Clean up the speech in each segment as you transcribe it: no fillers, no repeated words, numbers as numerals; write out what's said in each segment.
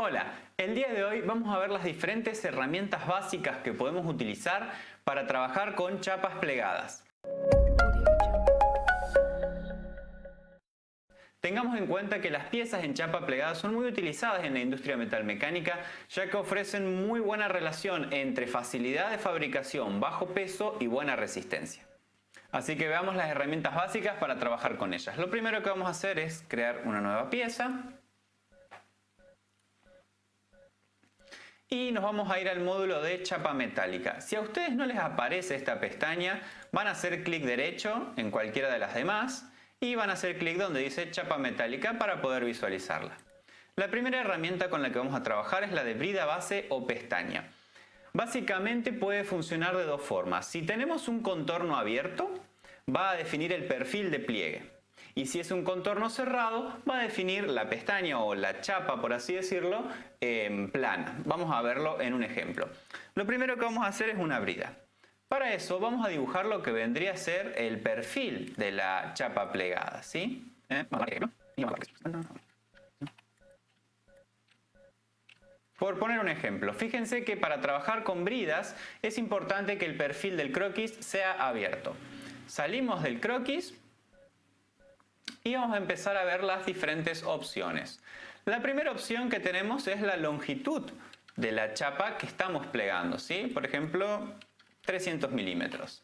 Hola, el día de hoy vamos a ver las diferentes herramientas básicas que podemos utilizar para trabajar con chapas plegadas. Tengamos en cuenta que las piezas en chapa plegada son muy utilizadas en la industria metalmecánica, ya que ofrecen muy buena relación entre facilidad de fabricación, bajo peso y buena resistencia. Así que veamos las herramientas básicas para trabajar con ellas. Lo primero que vamos a hacer es crear una nueva pieza. Y nos vamos a ir al módulo de chapa metálica. Si a ustedes no les aparece esta pestaña, van a hacer clic derecho en cualquiera de las demás y van a hacer clic donde dice chapa metálica para poder visualizarla. La primera herramienta con la que vamos a trabajar es la de brida base o pestaña. Básicamente puede funcionar de dos formas. Si tenemos un contorno abierto, va a definir el perfil de pliegue. Y si es un contorno cerrado, va a definir la pestaña o la chapa, por así decirlo, plana. Vamos a verlo en un ejemplo. Lo primero que vamos a hacer es una brida. Para eso vamos a dibujar lo que vendría a ser el perfil de la chapa plegada, ¿sí? Por poner un ejemplo, fíjense que para trabajar con bridas es importante que el perfil del croquis sea abierto. Salimos del croquis y vamos a empezar a ver las diferentes opciones. La primera opción que tenemos es la longitud de la chapa que estamos plegando, ¿sí? Por ejemplo, 300 milímetros.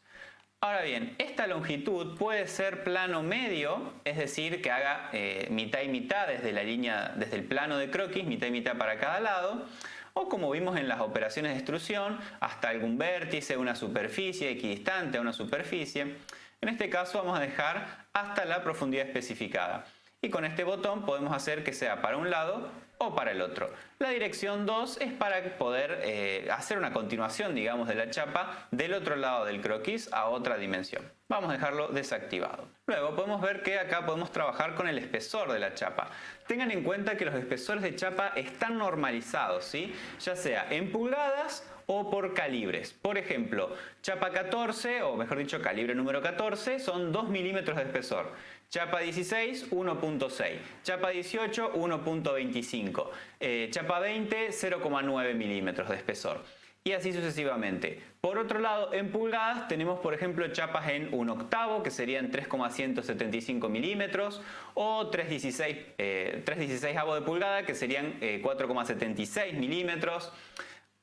Ahora bien, esta longitud puede ser plano medio, es decir, que haga mitad y mitad desde la línea, desde el plano de croquis, mitad y mitad para cada lado, o como vimos en las operaciones de extrusión, hasta algún vértice, una superficie equidistante a una superficie. En este caso vamos a dejar hasta la profundidad especificada. Y con este botón podemos hacer que sea para un lado o para el otro. La dirección 2 es para poder hacer una continuación, digamos, de la chapa del otro lado del croquis a otra dimensión. Vamos a dejarlo desactivado. Luego podemos ver que acá podemos trabajar con el espesor de la chapa. Tengan en cuenta que los espesores de chapa están normalizados, ¿sí? Ya sea en pulgadas o por calibres. Por ejemplo, chapa 14, o mejor dicho calibre número 14, son 2 milímetros de espesor. Chapa 16, 1.6. Chapa 18, 1.25. Chapa 20, 0,9 milímetros de espesor. Y así sucesivamente. Por otro lado, en pulgadas tenemos por ejemplo chapas en 1/8, que serían 3,175 milímetros, o 3,16 de pulgada, que serían 4,76 milímetros,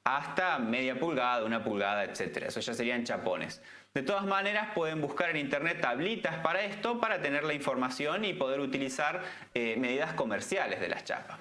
hasta media pulgada, 1 pulgada, etc. Eso ya serían chapones. De todas maneras, pueden buscar en internet tablitas para esto, para tener la información y poder utilizar medidas comerciales de las chapas.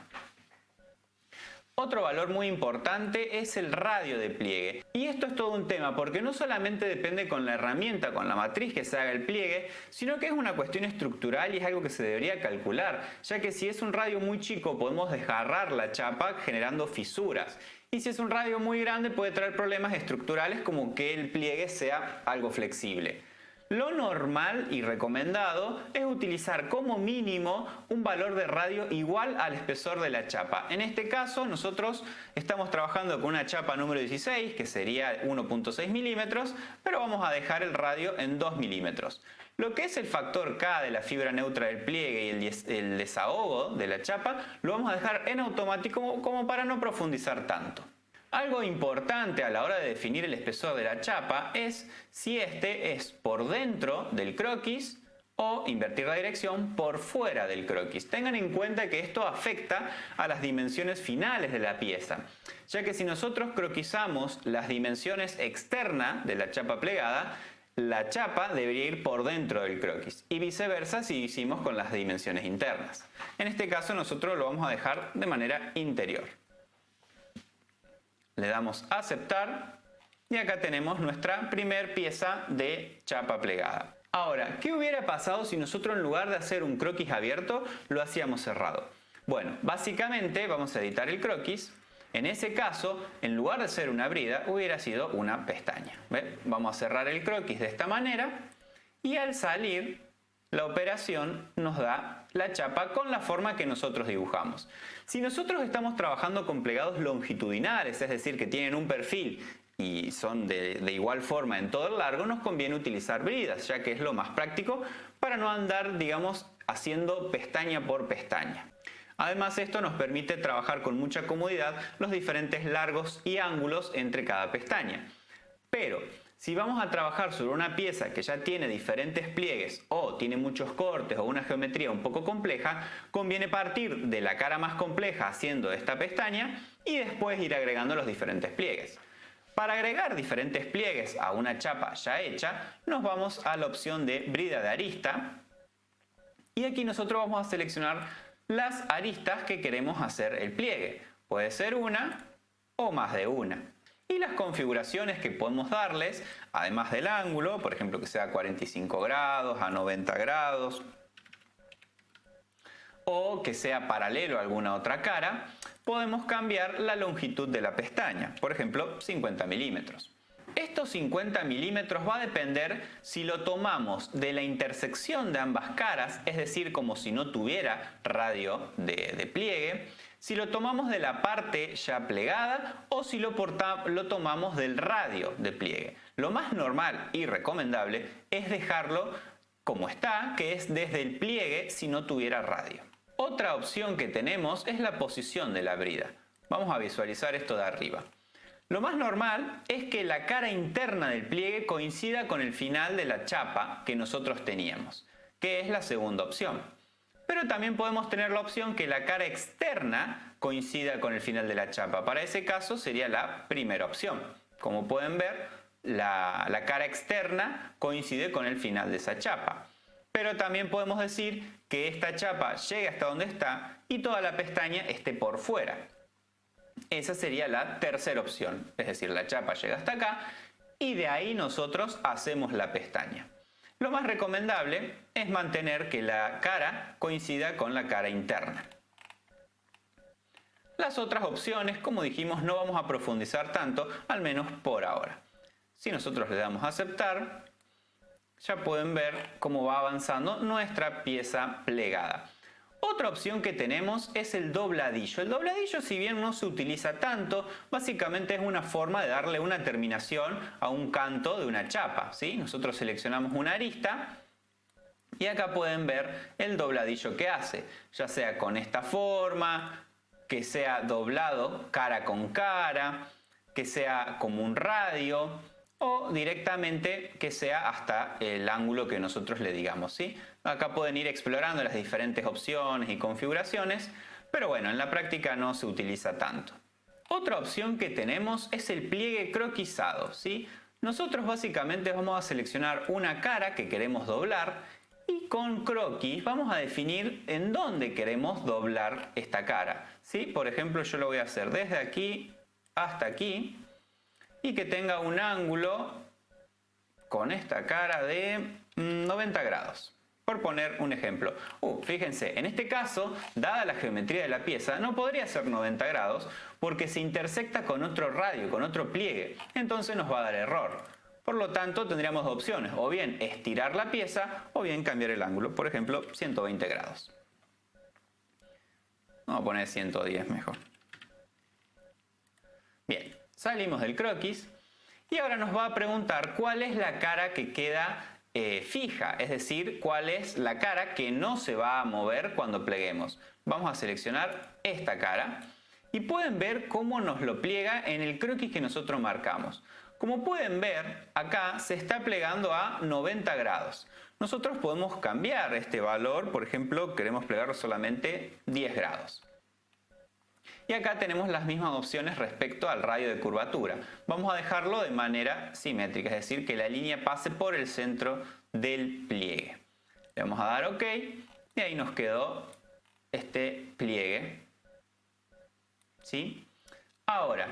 Otro valor muy importante es el radio de pliegue. Y esto es todo un tema porque no solamente depende con la herramienta, con la matriz que se haga el pliegue, sino que es una cuestión estructural y es algo que se debería calcular, ya que si es un radio muy chico podemos desgarrar la chapa generando fisuras. Y si es un radio muy grande puede traer problemas estructurales como que el pliegue sea algo flexible. Lo normal y recomendado es utilizar como mínimo un valor de radio igual al espesor de la chapa. En este caso nosotros estamos trabajando con una chapa número 16 que sería 1.6 milímetros, pero vamos a dejar el radio en 2 milímetros. Lo que es el factor K de la fibra neutra del pliegue y el desahogo de la chapa lo vamos a dejar en automático como para no profundizar tanto. Algo importante a la hora de definir el espesor de la chapa es si este es por dentro del croquis o invertir la dirección por fuera del croquis. Tengan en cuenta que esto afecta a las dimensiones finales de la pieza, ya que si nosotros croquisamos las dimensiones externas de la chapa plegada, la chapa debería ir por dentro del croquis y viceversa si hicimos con las dimensiones internas. En este caso nosotros lo vamos a dejar de manera interior. Le damos a aceptar y acá tenemos nuestra primer pieza de chapa plegada. Ahora, ¿qué hubiera pasado si nosotros en lugar de hacer un croquis abierto lo hacíamos cerrado? Bueno, básicamente vamos a editar el croquis. En ese caso, en lugar de ser una brida, hubiera sido una pestaña. ¿Ve? Vamos a cerrar el croquis de esta manera y al salir la operación nos da la chapa con la forma que nosotros dibujamos. Si nosotros estamos trabajando con plegados longitudinales, es decir, que tienen un perfil y son de igual forma en todo el largo, nos conviene utilizar bridas, ya que es lo más práctico para no andar, digamos, haciendo pestaña por pestaña. Además, esto nos permite trabajar con mucha comodidad los diferentes largos y ángulos entre cada pestaña. Pero si vamos a trabajar sobre una pieza que ya tiene diferentes pliegues o tiene muchos cortes o una geometría un poco compleja, conviene partir de la cara más compleja haciendo esta pestaña y después ir agregando los diferentes pliegues. Para agregar diferentes pliegues a una chapa ya hecha, nos vamos a la opción de brida de arista y aquí nosotros vamos a seleccionar las aristas que queremos hacer el pliegue. Puede ser una o más de una. Y las configuraciones que podemos darles, además del ángulo, por ejemplo que sea a 45 grados, a 90 grados, o que sea paralelo a alguna otra cara, podemos cambiar la longitud de la pestaña, por ejemplo 50 milímetros. Estos 50 milímetros va a depender si lo tomamos de la intersección de ambas caras, es decir, como si no tuviera radio de pliegue, si lo tomamos de la parte ya plegada o si lo tomamos del radio de pliegue. Lo más normal y recomendable es dejarlo como está, que es desde el pliegue si no tuviera radio. Otra opción que tenemos es la posición de la brida. Vamos a visualizar esto de arriba. Lo más normal es que la cara interna del pliegue coincida con el final de la chapa que nosotros teníamos, que es la segunda opción. Pero también podemos tener la opción que la cara externa coincida con el final de la chapa. Para ese caso sería la primera opción. Como pueden ver, la cara externa coincide con el final de esa chapa. Pero también podemos decir que esta chapa llegue hasta donde está y toda la pestaña esté por fuera. Esa sería la tercera opción, es decir, la chapa llega hasta acá y de ahí nosotros hacemos la pestaña. Lo más recomendable es mantener que la cara coincida con la cara interna. Las otras opciones, como dijimos, no vamos a profundizar tanto, al menos por ahora. Si nosotros le damos a aceptar, ya pueden ver cómo va avanzando nuestra pieza plegada. Otra opción que tenemos es el dobladillo. El dobladillo, si bien no se utiliza tanto, básicamente es una forma de darle una terminación a un canto de una chapa, ¿sí? Nosotros seleccionamos una arista y acá pueden ver el dobladillo que hace, ya sea con esta forma, que sea doblado cara con cara, que sea como un radio o directamente que sea hasta el ángulo que nosotros le digamos, ¿sí? Acá pueden ir explorando las diferentes opciones y configuraciones, pero bueno, en la práctica no se utiliza tanto. Otra opción que tenemos es el pliegue croquisado, ¿sí? Nosotros básicamente vamos a seleccionar una cara que queremos doblar y con croquis vamos a definir en dónde queremos doblar esta cara, ¿sí? Por ejemplo, yo lo voy a hacer desde aquí hasta aquí y que tenga un ángulo con esta cara de 90 grados. Por poner un ejemplo. Fíjense, en este caso, dada la geometría de la pieza, no podría ser 90 grados porque se intersecta con otro radio, con otro pliegue. Entonces nos va a dar error. Por lo tanto, tendríamos dos opciones. O bien estirar la pieza o bien cambiar el ángulo. Por ejemplo, 120 grados. Vamos a poner 110 mejor. Bien, salimos del croquis y ahora nos va a preguntar cuál es la cara que queda fija, es decir, cuál es la cara que no se va a mover cuando pleguemos. Vamos a seleccionar esta cara y pueden ver cómo nos lo pliega en el croquis que nosotros marcamos. Como pueden ver, acá se está plegando a 90 grados. Nosotros podemos cambiar este valor, por ejemplo, queremos plegar solamente 10 grados. Y acá tenemos las mismas opciones respecto al radio de curvatura. Vamos a dejarlo de manera simétrica, es decir, que la línea pase por el centro del pliegue. Le vamos a dar OK y ahí nos quedó este pliegue, ¿sí? Ahora,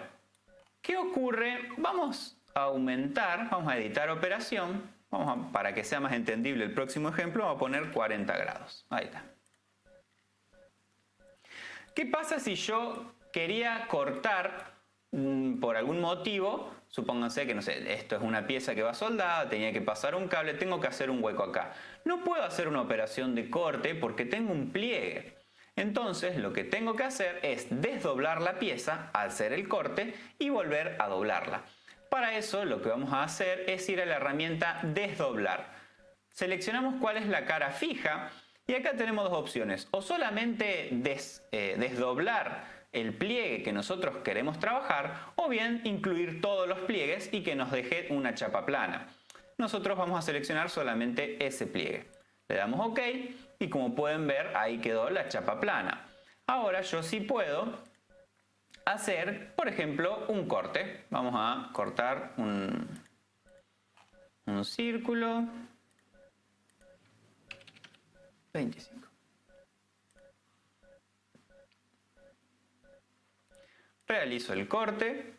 ¿qué ocurre? Vamos a aumentar, vamos a editar operación, para que sea más entendible el próximo ejemplo, vamos a poner 40 grados. Ahí está. ¿Qué pasa si yo quería cortar por algún motivo? Supónganse que, no sé, esto es una pieza que va soldada, tenía que pasar un cable, tengo que hacer un hueco acá. No puedo hacer una operación de corte porque tengo un pliegue. Entonces lo que tengo que hacer es desdoblar la pieza al hacer el corte y volver a doblarla. Para eso lo que vamos a hacer es ir a la herramienta desdoblar. Seleccionamos cuál es la cara fija Y acá tenemos dos opciones, o solamente desdoblar el pliegue que nosotros queremos trabajar, o bien incluir todos los pliegues y que nos deje una chapa plana. Nosotros vamos a seleccionar solamente ese pliegue. Le damos OK y como pueden ver ahí quedó la chapa plana. Ahora yo sí puedo hacer, por ejemplo, un corte. Vamos a cortar un círculo. 25. Realizo el corte.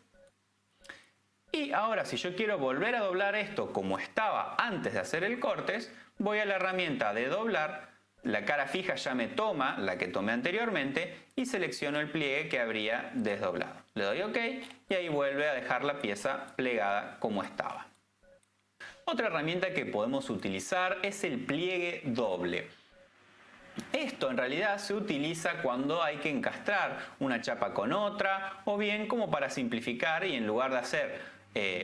Y ahora si yo quiero volver a doblar esto como estaba antes de hacer el corte, voy a la herramienta de doblar, la cara fija ya me toma la que tomé anteriormente y selecciono el pliegue que habría desdoblado. Le doy OK y ahí vuelve a dejar la pieza plegada como estaba. Otra herramienta que podemos utilizar es el pliegue doble. Esto en realidad se utiliza cuando hay que encastrar una chapa con otra o bien como para simplificar y en lugar de hacer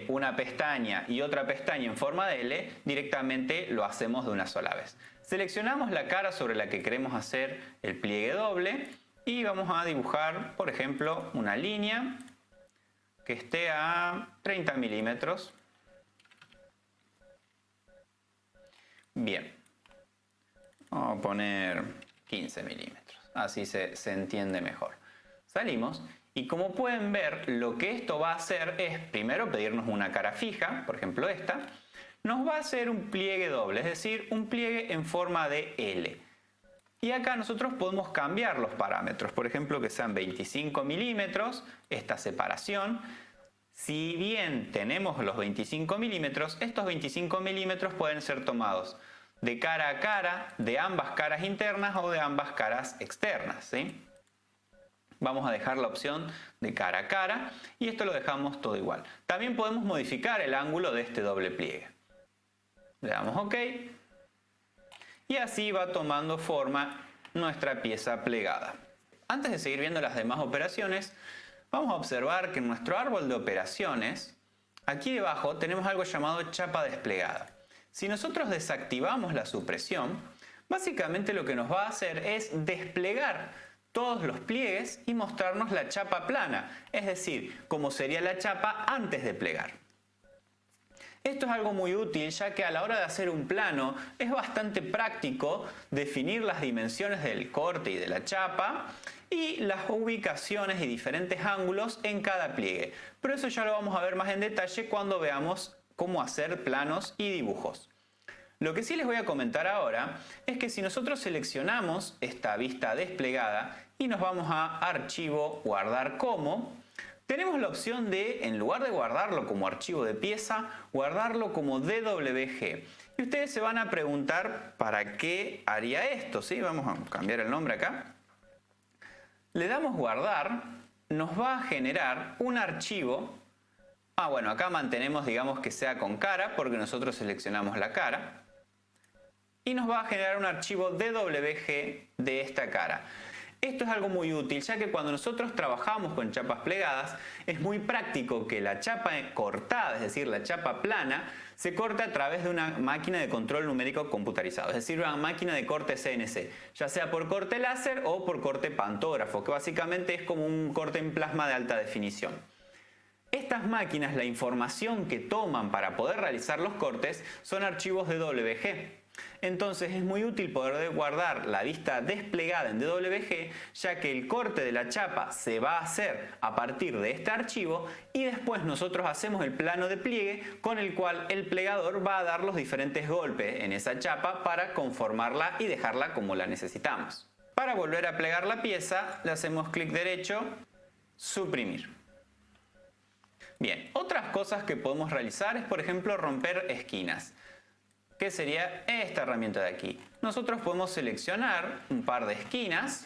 una pestaña y otra pestaña en forma de L, directamente lo hacemos de una sola vez. Seleccionamos la cara sobre la que queremos hacer el pliegue doble y vamos a dibujar, por ejemplo, una línea que esté a 30 milímetros. Bien. Vamos a poner 15 milímetros, así se entiende mejor. Salimos y como pueden ver lo que esto va a hacer es primero pedirnos una cara fija, por ejemplo esta, nos va a hacer un pliegue doble, es decir, un pliegue en forma de L. Y acá nosotros podemos cambiar los parámetros, por ejemplo que sean 25 milímetros, esta separación. Si bien tenemos los 25 milímetros, estos 25 milímetros pueden ser tomados de cara a cara, de ambas caras internas o de ambas caras externas, ¿sí? Vamos a dejar la opción de cara a cara y esto lo dejamos todo igual. También podemos modificar el ángulo de este doble pliegue. Le damos OK y así va tomando forma nuestra pieza plegada. Antes de seguir viendo las demás operaciones, vamos a observar que en nuestro árbol de operaciones, aquí debajo tenemos algo llamado chapa desplegada. Si nosotros desactivamos la supresión, básicamente lo que nos va a hacer es desplegar todos los pliegues y mostrarnos la chapa plana, es decir, como sería la chapa antes de plegar. Esto es algo muy útil ya que a la hora de hacer un plano es bastante práctico definir las dimensiones del corte y de la chapa y las ubicaciones y diferentes ángulos en cada pliegue. Pero eso ya lo vamos a ver más en detalle cuando veamos cómo hacer planos y dibujos. Lo que sí les voy a comentar ahora es que si nosotros seleccionamos esta vista desplegada y nos vamos a Archivo, Guardar como, tenemos la opción de, en lugar de guardarlo como archivo de pieza, guardarlo como DWG. Y ustedes se van a preguntar ¿para qué haría esto? ¿Sí? Vamos a cambiar el nombre acá. Le damos guardar, nos va a generar un archivo. Bueno, acá mantenemos, digamos, que sea con cara, porque nosotros seleccionamos la cara. Y nos va a generar un archivo DWG de esta cara. Esto es algo muy útil, ya que cuando nosotros trabajamos con chapas plegadas, es muy práctico que la chapa cortada, es decir, la chapa plana, se corte a través de una máquina de control numérico computarizado, es decir, una máquina de corte CNC, ya sea por corte láser o por corte pantógrafo, que básicamente es como un corte en plasma de alta definición. Estas máquinas, la información que toman para poder realizar los cortes son archivos DWG. Entonces es muy útil poder guardar la vista desplegada en DWG, ya que el corte de la chapa se va a hacer a partir de este archivo y después nosotros hacemos el plano de pliegue con el cual el plegador va a dar los diferentes golpes en esa chapa para conformarla y dejarla como la necesitamos. Para volver a plegar la pieza le hacemos clic derecho, suprimir. Bien, otras cosas que podemos realizar es, por ejemplo, romper esquinas, que sería esta herramienta de aquí. Nosotros podemos seleccionar un par de esquinas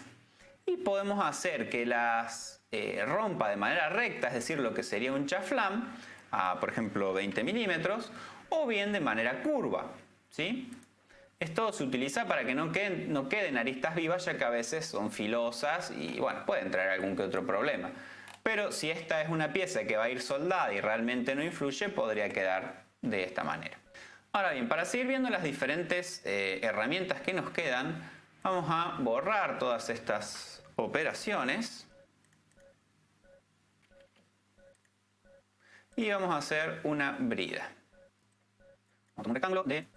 y podemos hacer que las rompa de manera recta, es decir, lo que sería un chaflán, a por ejemplo 20 milímetros, o bien de manera curva, ¿sí? Esto se utiliza para que no queden aristas vivas, ya que a veces son filosas y bueno, pueden traer algún que otro problema. Pero si esta es una pieza que va a ir soldada y realmente no influye, podría quedar de esta manera. Ahora bien, para seguir viendo las diferentes herramientas que nos quedan, Vamos a borrar todas estas operaciones. Y vamos a hacer una brida. Vamos a tomar un rectángulo de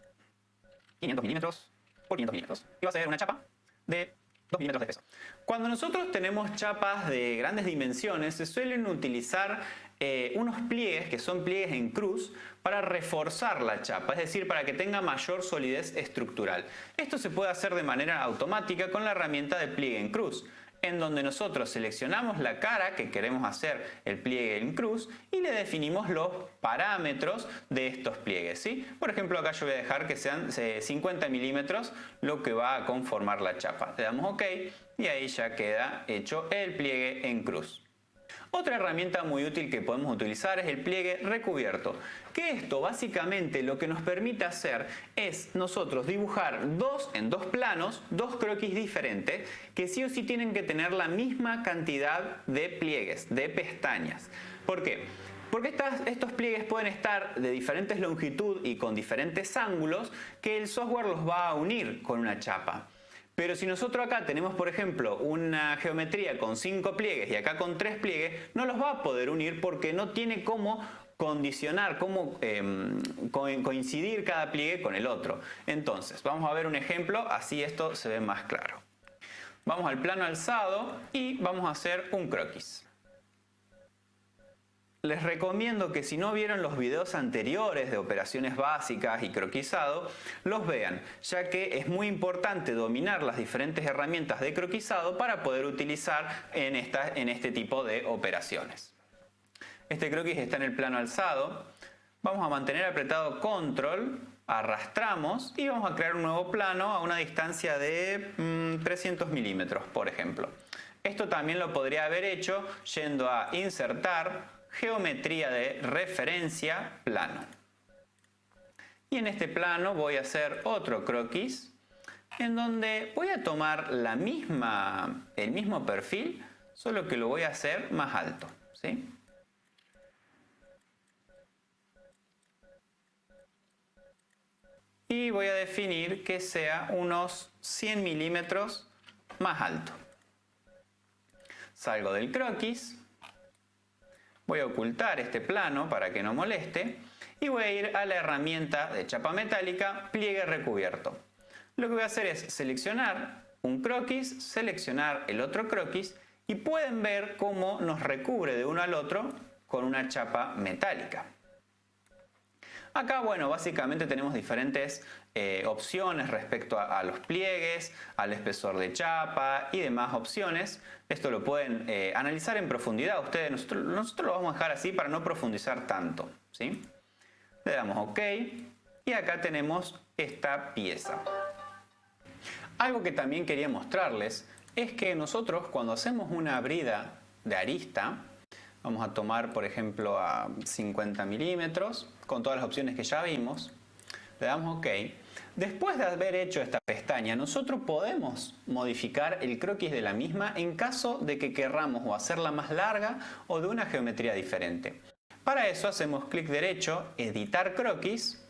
500 milímetros por 500 milímetros. Y va a ser una chapa de 2 milímetros de peso. Cuando nosotros tenemos chapas de grandes dimensiones, se suelen utilizar unos pliegues que son pliegues en cruz para reforzar la chapa, es decir, para que tenga mayor solidez estructural. Esto se puede hacer de manera automática con la herramienta de pliegue en cruz, en donde nosotros seleccionamos la cara que queremos hacer el pliegue en cruz y le definimos los parámetros de estos pliegues, ¿sí? Por ejemplo, acá yo voy a dejar que sean 50 milímetros lo que va a conformar la chapa. Le damos OK y ahí ya queda hecho el pliegue en cruz. Otra herramienta muy útil que podemos utilizar es el pliegue recubierto, que esto básicamente lo que nos permite hacer es nosotros dibujar en dos planos, dos croquis diferentes que sí o sí tienen que tener la misma cantidad de pliegues, de pestañas. ¿Por qué? Porque estos pliegues pueden estar de diferentes longitud y con diferentes ángulos que el software los va a unir con una chapa. Pero si nosotros acá tenemos, por ejemplo, una geometría con 5 pliegues y acá con 3 pliegues, no los va a poder unir porque no tiene cómo condicionar, cómo coincidir cada pliegue con el otro. Entonces, vamos a ver un ejemplo, así esto se ve más claro. Vamos al plano alzado y vamos a hacer un croquis. Les recomiendo que si no vieron los videos anteriores de operaciones básicas y croquisado, los vean, ya que es muy importante dominar las diferentes herramientas de croquisado para poder utilizar en este tipo de operaciones. Este croquis está en el plano alzado. Vamos a mantener apretado Control, arrastramos y vamos a crear un nuevo plano a una distancia de 300 milímetros, por ejemplo. Esto también lo podría haber hecho yendo a Insertar, Geometría de referencia, plano. Y en este plano voy a hacer otro croquis en donde voy a tomar el mismo perfil, solo que lo voy a hacer más alto, ¿sí? Y voy a definir que sea unos 100 milímetros más alto. Salgo del croquis. Voy a ocultar este plano para que no moleste y voy a ir a la herramienta de chapa metálica pliegue recubierto. Lo que voy a hacer es seleccionar un croquis, seleccionar el otro croquis y pueden ver cómo nos recubre de uno al otro con una chapa metálica. Acá, bueno, básicamente tenemos diferentes opciones respecto a los pliegues, al espesor de chapa y demás opciones. Esto lo pueden analizar en profundidad ustedes. Nosotros lo vamos a dejar así para no profundizar tanto, ¿sí? Le damos OK y acá tenemos esta pieza. Algo que también quería mostrarles es que nosotros cuando hacemos una brida de arista, vamos a tomar por ejemplo a 50 milímetros con todas las opciones que ya vimos, le damos OK. Después de haber hecho esta pestaña, nosotros podemos modificar el croquis de la misma en caso de que querramos o hacerla más larga o de una geometría diferente. Para eso hacemos clic derecho, editar croquis,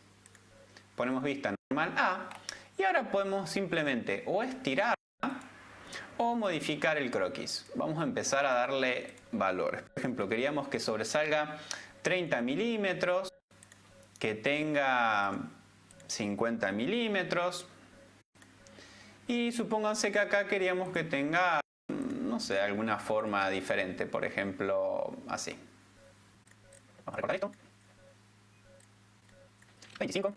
ponemos vista normal A y ahora podemos simplemente o estirar o modificar el croquis. Vamos a empezar a darle valores. Por ejemplo, queríamos que sobresalga 30 milímetros, que tenga 50 milímetros y supónganse que acá queríamos que tenga, no sé, alguna forma diferente, por ejemplo, así. Vamos a recortar esto. 25.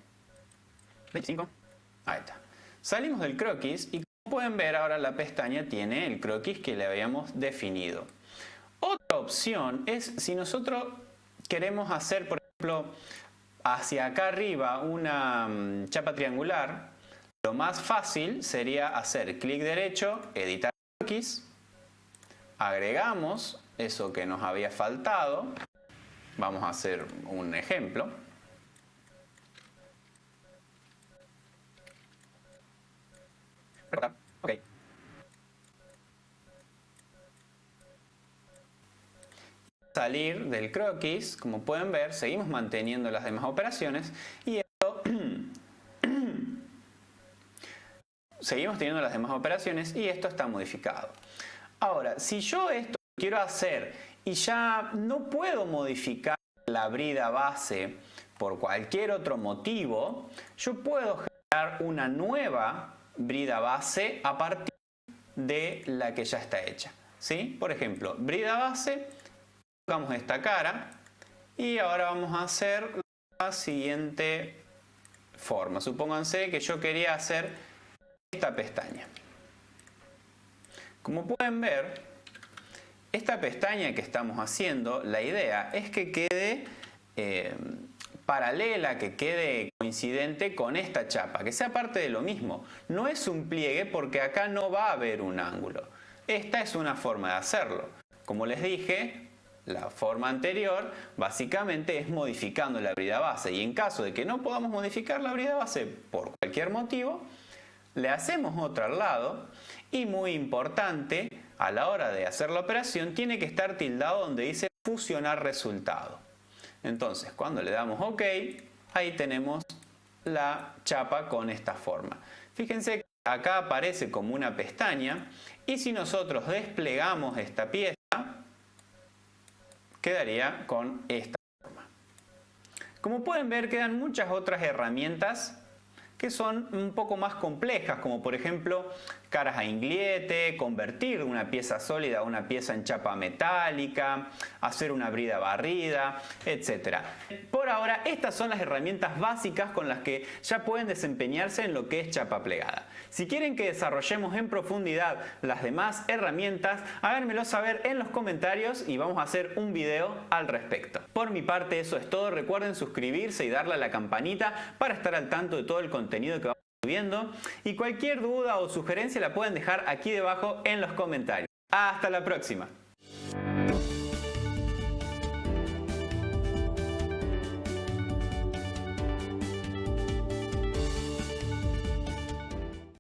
25. Ahí está. Salimos del croquis y como pueden ver ahora la pestaña tiene el croquis que le habíamos definido. Otra opción es si nosotros queremos hacer, por ejemplo, hacia acá arriba una chapa triangular, lo más fácil sería hacer clic derecho, editar croquis, agregamos eso que nos había faltado, vamos a hacer un ejemplo. Ok. Salir del croquis, como pueden ver, seguimos manteniendo las demás operaciones y esto seguimos teniendo las demás operaciones y esto está modificado. Ahora, si yo esto quiero hacer y ya no puedo modificar la brida base por cualquier otro motivo, yo puedo generar una nueva brida base a partir de la que ya está hecha, ¿sí? Por ejemplo, brida base, colocamos esta cara y ahora vamos a hacer la siguiente forma. Supónganse que yo quería hacer esta pestaña. Como pueden ver, esta pestaña que estamos haciendo, la idea es que quede paralela, que quede coincidente con esta chapa, que sea parte de lo mismo. No es un pliegue porque acá no va a haber un ángulo. Esta es una forma de hacerlo. Como les dije, la forma anterior básicamente es modificando la brida base, y en caso de que no podamos modificar la brida base por cualquier motivo, le hacemos otra al lado, y muy importante, a la hora de hacer la operación tiene que estar tildado donde dice fusionar resultado. Entonces, cuando le damos OK, ahí tenemos la chapa con esta forma. Fíjense que acá aparece como una pestaña, y si nosotros desplegamos esta pieza, quedaría con esta forma. Como pueden ver, quedan muchas otras herramientas que son un poco más complejas, como por ejemplo caras a ingliete, convertir una pieza sólida a una pieza en chapa metálica, hacer una brida barrida, etc. Por ahora, estas son las herramientas básicas con las que ya pueden desempeñarse en lo que es chapa plegada. Si quieren que desarrollemos en profundidad las demás herramientas, háganmelo saber en los comentarios y vamos a hacer un video al respecto. Por mi parte, eso es todo. Recuerden suscribirse y darle a la campanita para estar al tanto de todo el contenido que vamos subiendo, y cualquier duda o sugerencia la pueden dejar aquí debajo en los comentarios. ¡Hasta la próxima!